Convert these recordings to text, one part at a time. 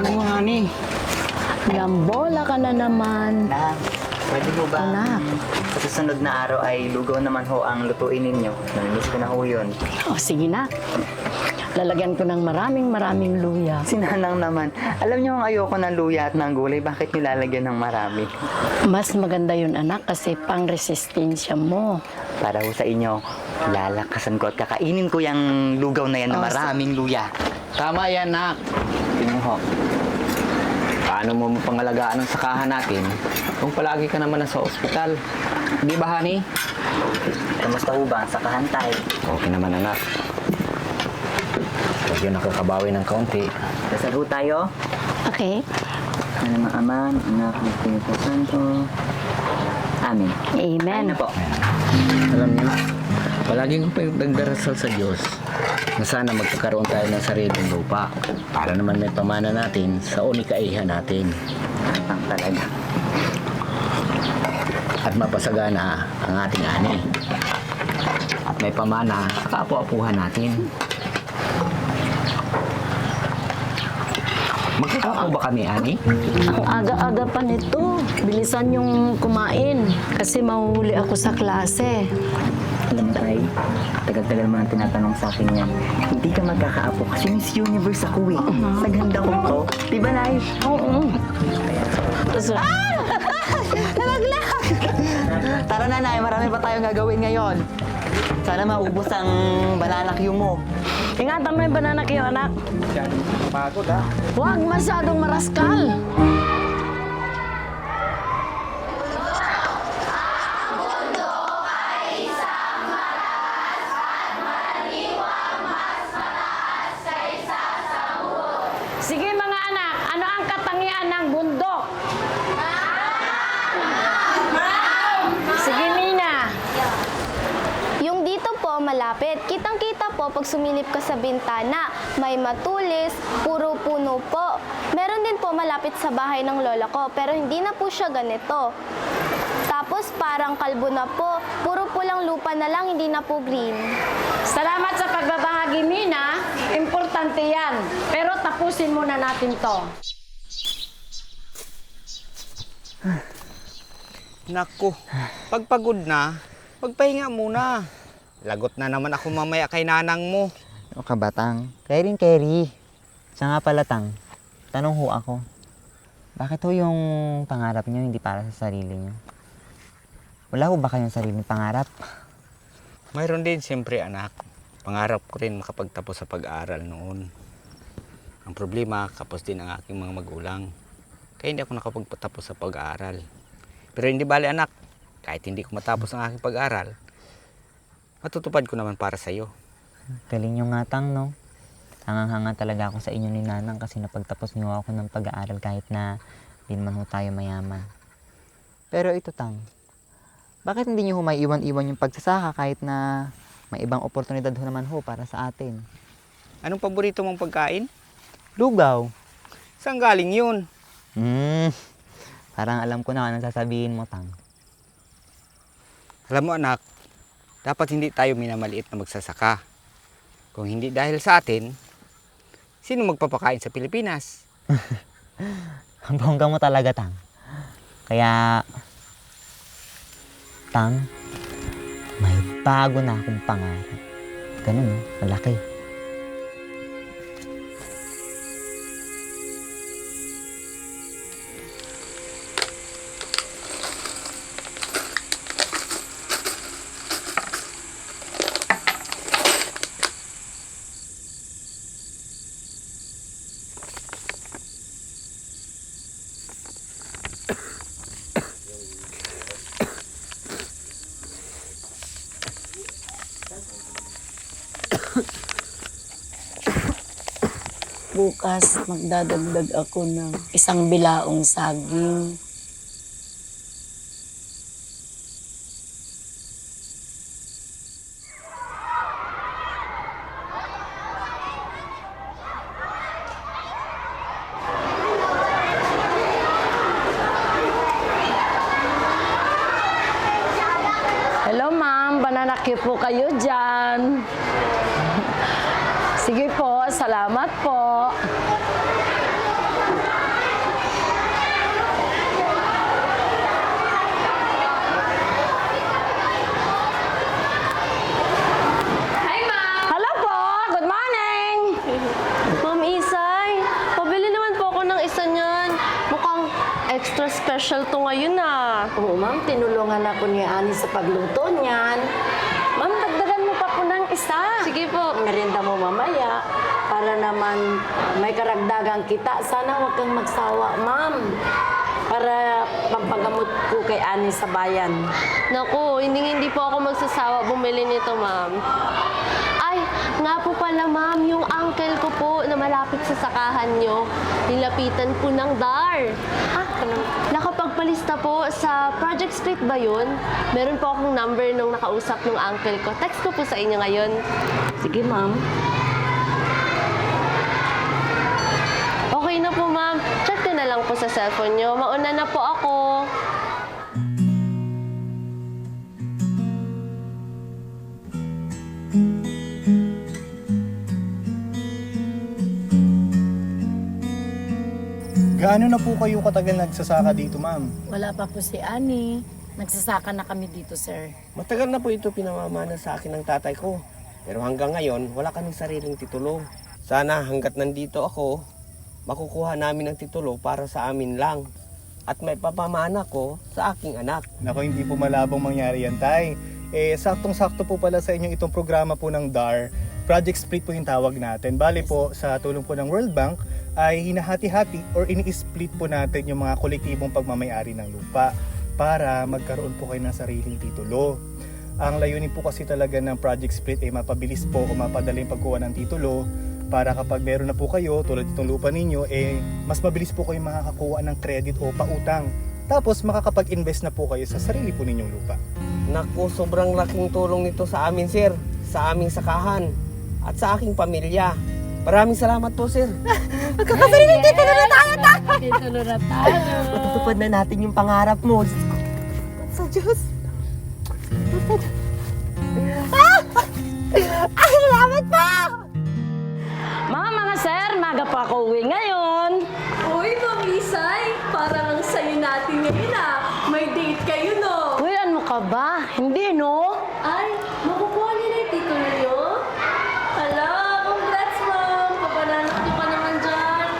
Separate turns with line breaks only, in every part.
mo, honey?
Lambola ka na naman.
Na, pwede mo ba?
Anak.
Sa susunod na araw ay lugaw naman ho ang lutuin ninyo. Namiss ko na ho yun.
Oh, sige na. Lalagyan ko ng maraming luya.
Sinanang naman. Alam niyo ang ayoko ng luya at ng gulay. Bakit nilalagyan ng marami?
Mas maganda yun, anak, kasi pang-resistensya mo.
Para ho sa inyo, lalakasan ko at kakainin ko yung lugaw na yan na
Oh,
maraming luya.
Tama yan, nak.
Tingnan ho.
Paano mo mapangalagaan ang sakahan natin kung palagi ka naman nasa ospital? Di ba, honey?
Kamusta ho ba ang sakahan tayo?
Okay naman, anak. Medyo nakakabawi ng kaunti.
Dasal ho tayo.
Okay?
Ano mga Ama, Anak, ng Espiritu Santo. Amen.
Amen.
Ano po?
Alam niyo, palaging ko nagdarasal sa Diyos na sana magkakaroon tayo ng sariling lupa para naman may pamana natin sa unikaihan natin
Ang talaga.
at mapasagana ang ating ani at may pamana sa kapwa-apuhan natin. Magkakao ba kami, Ani?
Ang aga-aga pa nito. Bilisan yung kumain kasi mahuhuli ako sa klase.
Alam mo tayo, tagal-tagal mo nang tinatanong sa akin yan. Hindi ka magkakaapo kasi Miss Universe ako eh. Sa ganda ko to. Di ba, Nay?
Oo.
Tara na, Nay. Marami pa tayong gagawin ngayon. Sana maubos ang bananakyo mo.
Ingatan mo yung banana kayo, anak.
Pagod, ha?
Huwag masyadong maraskal. Sige mga anak, ano ang katangian ng bundok? Sige, Nina.
Yung dito po, malapit. Kitang-kita po pag sumilip ka sa bintana. May matulis, puro puno po. Meron din po malapit sa bahay ng lola ko, pero hindi na po siya ganito. Tapos parang kalbo na po. Puro pulang lupa na lang, hindi na po green.
Salamat sa pagbabahagi, Nina. Importante yan. Pero tapusin muna natin to.
Naku, pagpagod na, magpahinga muna. Lagot na naman ako mamaya kay nanang mo.
Ano ka ba, Tang? Kerry. Siya nga pala, Tang. Tanong ho ako. Bakit ho yung pangarap niyo hindi para sa sarili niyo? Wala ho ba kayong sariling pangarap?
Mayroon din siyempre anak. Pangarap ko rin makapagtapos sa pag-aaral noon. Ang problema, kapos din ang aking mga magulang. Kaya hindi ako nakapagpatapos sa pag-aaral. Pero hindi bali anak, kahit hindi ko matapos ang aking pag-aaral, matutupad ko naman para sa iyo.
Galing niyo nga, Tang, no? Hangang-hanga talaga ako sa inyo ni Nanang kasi napagtapos niyo ako ng pag-aaral kahit na di naman ho tayo mayaman. Pero ito, Tang, bakit hindi niyo ho may iwan-iwan yung pagsasaka kahit na may ibang oportunidad ho naman ho para sa atin?
Anong paborito mong pagkain?
Lugaw.
Saan galing yun?
Parang alam ko na anong sasabihin mo, Tang.
Alam mo anak, dapat hindi tayo minamaliit na magsasaka. Kung hindi dahil sa atin, sino magpapakain sa Pilipinas?
Ang bongga mo talaga, Tang. Kaya, Tang, may bago na akong pangarap. Ganun, no? Malaki.
Bukas, magdadagdag ako ng isang bilaong saging. Hello, ma'am. Banana cue po kayo dyan. Sige po, salamat po.
extra special to ngayon ah.
Oo, ma'am, tinulungan ako ni Ani sa pagluto niyan. Ma'am, dagdagan mo pa po ng isa.
Sige po.
Ang merienda mo mamaya para naman may karagdagang kita. Sana huwag kang magsawa, ma'am. Para pampagamot ko kay Ani sa bayan.
Naku, hindi po ako magsasawa bumili nito, ma'am. Ay, nga po pala, ma'am, yung uncle ko po na malapit sa sakahan nyo, nilapitan po ng DAR. Nakapagpalista po sa Project Split ba yun? Meron po akong number nung nakausap ng uncle ko. Text ko po sa inyo ngayon.
Sige, ma'am.
Okay na po, ma'am. Chat ko na lang po sa cellphone nyo. Mauna na po ako.
Gaano na po kayo katagal nagsasaka dito, ma'am?
Wala pa po si Ani. Nagsasaka na kami dito, sir.
Matagal na po ito pinamamana sa akin ng tatay ko. Pero hanggang ngayon, wala kaming sariling titulo. Sana hanggat nandito ako, makukuha namin ang titulo para sa amin lang. At may papamana ko sa aking anak.
Nako, hindi po malabong mangyari yan, tay. Saktong-sakto po pala sa inyo itong programa po ng DAR. Project Split po yung tawag natin. Bali po, sa tulong po ng World Bank, ay hinahati-hati or ini-split po natin yung mga kolektibong pagmamayari ng lupa para magkaroon po kayo ng sariling titulo. Ang layunin po kasi talaga ng Project Split ay mapabilis po o mapadali yung pagkuha ng titulo para kapag meron na po kayo, tulad itong lupa ninyo, mas mabilis po kayo makakakuha ng credit o pautang. Tapos makakapag-invest na po kayo sa sarili po ninyong lupa.
Naku, sobrang laking tulong nito sa amin, sir. Sa aming sakahan. At sa aking pamilya. Maraming salamat po, sir.
Magkakasariling titulo na tayo, Titulo na tayo.
Matutupad na natin yung pangarap mo. Sa Diyos.
Salamat po! Mga sir, maga pa ako uwi ngayon.
Uy, Ma'am Isay, parang ang sayo natin ngayon ah. May date kayo, no?
Uy, ano ka ba? Hindi, no?
Ay, makukuha niyo na yung titulo niyo? Hala, congrats, Ma'am. Papananak niyo pa naman dyan.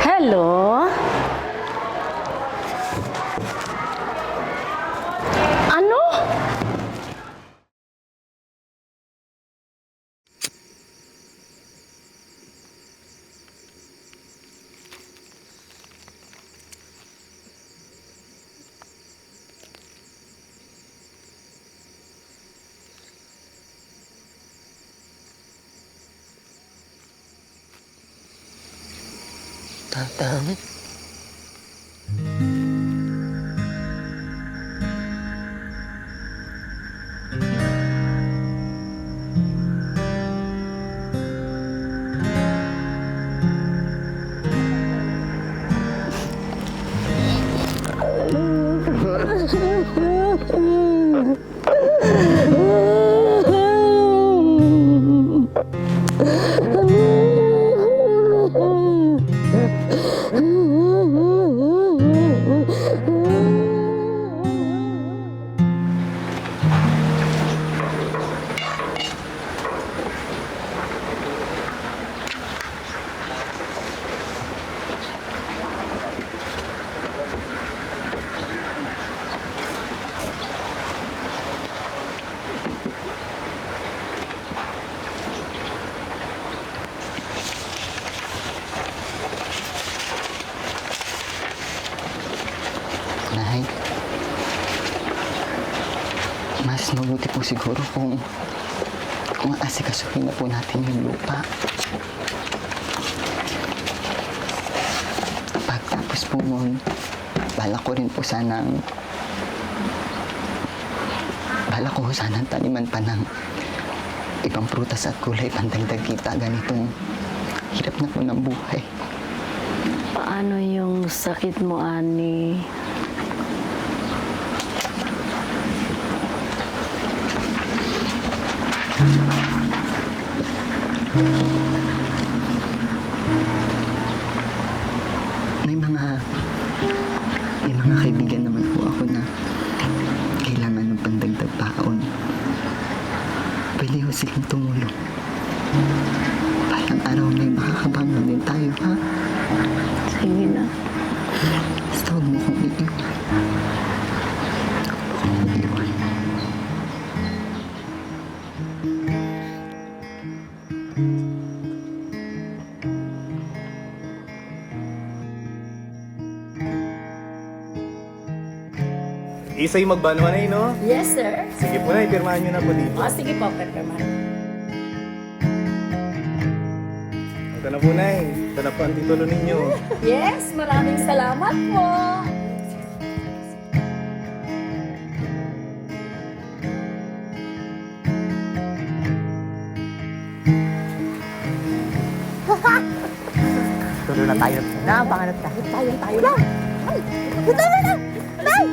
Hello? Ano?
Tatang. Nay, mas mabuti po siguro kung asikasuhin na po natin yung lupa. Pagtapos po nun, balak ko sanang taniman pa ng ibang prutas at gulay pandagdag kita. Ganitong hirap na po ng buhay.
Paano yung sakit mo, Ani?
May mga kaibigan naman po ako na kailangan ng pandagdag pa silang tumulong. Balang araw may makakabangon din tayo, ha?
Sige na.
Basta huwag mo kong iiwan. Huwag mo kong iiwan.
Isa yung magbanuan na no?
Yes, sir.
Sige po na, ipirmahan nyo na po dito.
O, sige po, Pepperman.
Ito na po, Nay. Ito na po ang titulo ninyo.
Yes, maraming salamat po.
Tuloy na tayo. Pangarap tayo.
Tayo lang. Ay, dito na lang. Nay,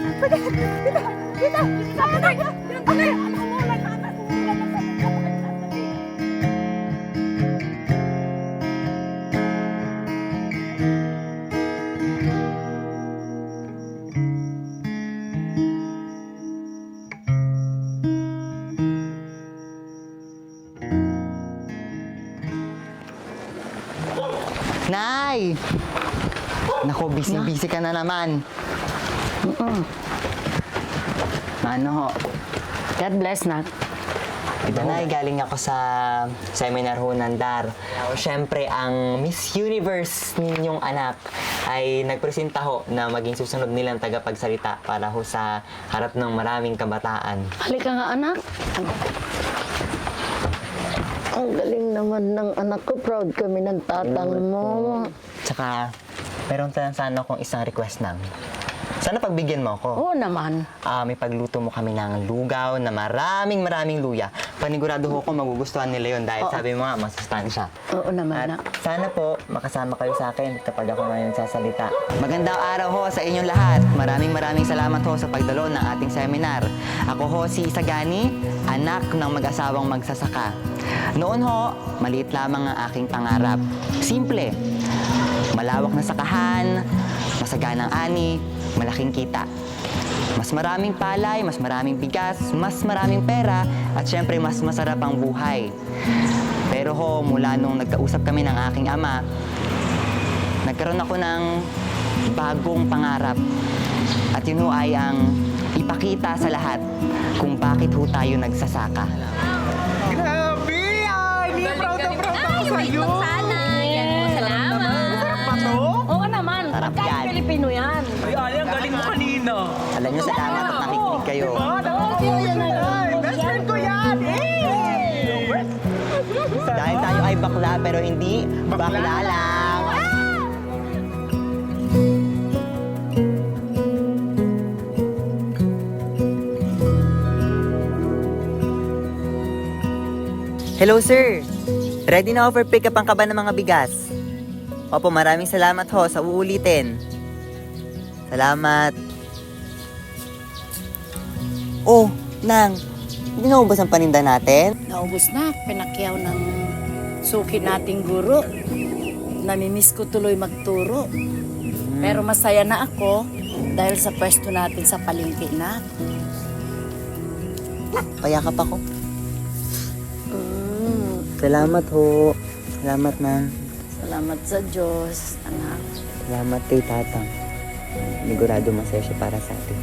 dito. Dito. Sama tayo. Okay, ano mo lang anak ko.
Nay! Naku, busy ka na naman. Ano ho?
God bless, Nak.
Ito na, galing ako sa seminar ho ng DAR. Siyempre, ang Miss Universe ninyong anak ay nagpresenta ho na maging susunod nilang tagapagsalita para ho sa harap ng maraming kabataan.
Halika nga, anak. Ang galing naman ng anak ko. Proud kami ng tatang mo.
Tsaka, meron sana akong isang request lang. Sana pagbigyan mo ako.
Oo naman.
May pagluto mo kami ng lugaw na maraming luya. Panigurado ho ko magugustuhan nila yon dahil sabi mo nga, masustansya.
Oo naman,
At
Nak.
sana po, makasama kayo sa akin kapag ako ngayon sasalita. Magandang araw ho sa inyong lahat. Maraming salamat ho sa pagdalo ng ating seminar. Ako ho si Isagani, anak ng mag-asawang magsasaka. Noon ho, maliit lamang ang aking pangarap. Simple. Malawak na sakahan, masaganang ani, malaking kita. Mas maraming palay, mas maraming bigas, mas maraming pera, at syempre mas masarap ang buhay. Pero ho, mula nung nagkausap kami ng aking ama, nagkaroon ako ng bagong pangarap. At yun ho ay ang ipakita sa lahat kung bakit ho tayo nagsasaka.
Grabe! Ay, hindi proud na proud ako sa'yo! Masarap ba to?
Oo naman.
Sarap
Pagkain
yan.
Pilipino yan.
Alam nyo, salamat at nakikinig kayo.
Best friend ko yan!
Dahil tayo ay bakla, pero hindi bakla lang. Hello, sir. Ready na over pick up ang kaba ng mga bigas. Opo, maraming salamat ho sa uulitin. Salamat. Oh, Nang, hindi naubos ang paninda natin?
Naubos na. Pinakyaw ng suki nating guro. Namimiss ko tuloy magturo. Pero masaya na ako dahil sa pwesto natin sa palengke na.
Payakap ako. Salamat ho. Salamat, Nang.
Salamat sa Diyos, anak.
Salamat kay Tatang. Sigurado masaya siya para sa atin.